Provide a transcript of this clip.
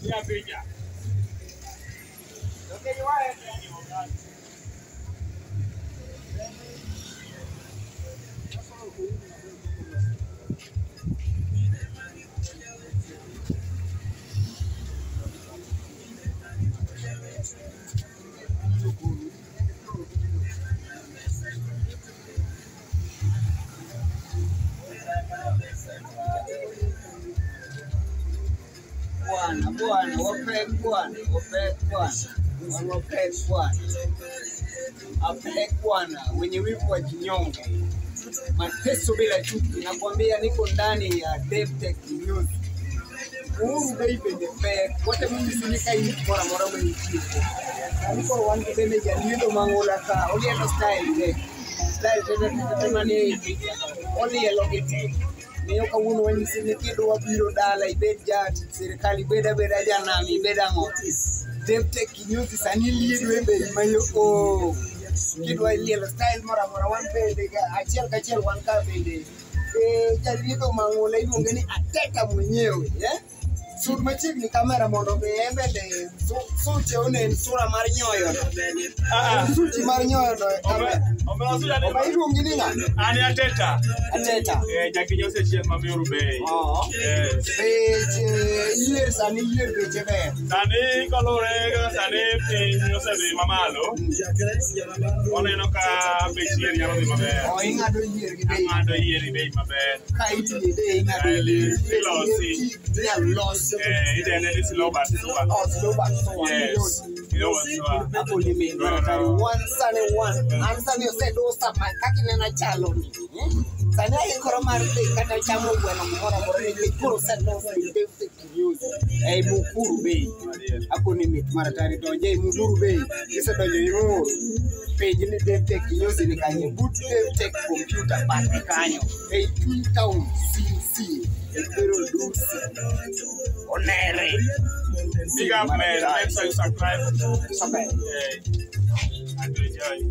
Ya pinya. Oke, Bwana, wapeleke bwana wenye wivu wa kinyonge, mateso bila chuki. Nakwambia niko ndani ya DaveTec KINYOZI. Muhuru baby the back. Wote mimi sinika hii mora mwenye chifu. Niko one kideme ya ndio mangola ka. Only a style. Style mani only a logiti. Niyo ka wuno wenye sinikido wa biro dala ibed jati serikali beda janami beda ngoti. DaveTec KINYOZI sanili webe mayo o kidwa ile style mora one bede achiel kachiel one ka bede jalito mangola ibongeni ateka mwenyewe sur machigni kamera mondo be embele suche onen sura mar nyoyo suchi mar nyoyo oba iluongini nga ani ateta jakinyozi chien mamiuru bei yier sani yier beche ber sani kolore kaka sani piny osedhi mamalo oneno ka bech yier nyalo dhi maber ing'ado yier gi bei maber ka itinye be ing'ado yier ilosi inyalo idene ni slow but yes hapo nimeingara one answer you said do sama kaki na chalo ni sana ikoro mar be kata chamo gweno moro ni kuro said no DaveTec KINYOZI muhuru be hapo nimeingara donje muhuru be kisa donje muhuru page ni DaveTec KINYOZI ni kanye boot DaveTec computer pande kanyo town CC pero dusi onere big up man, make sure you subscribe and enjoy.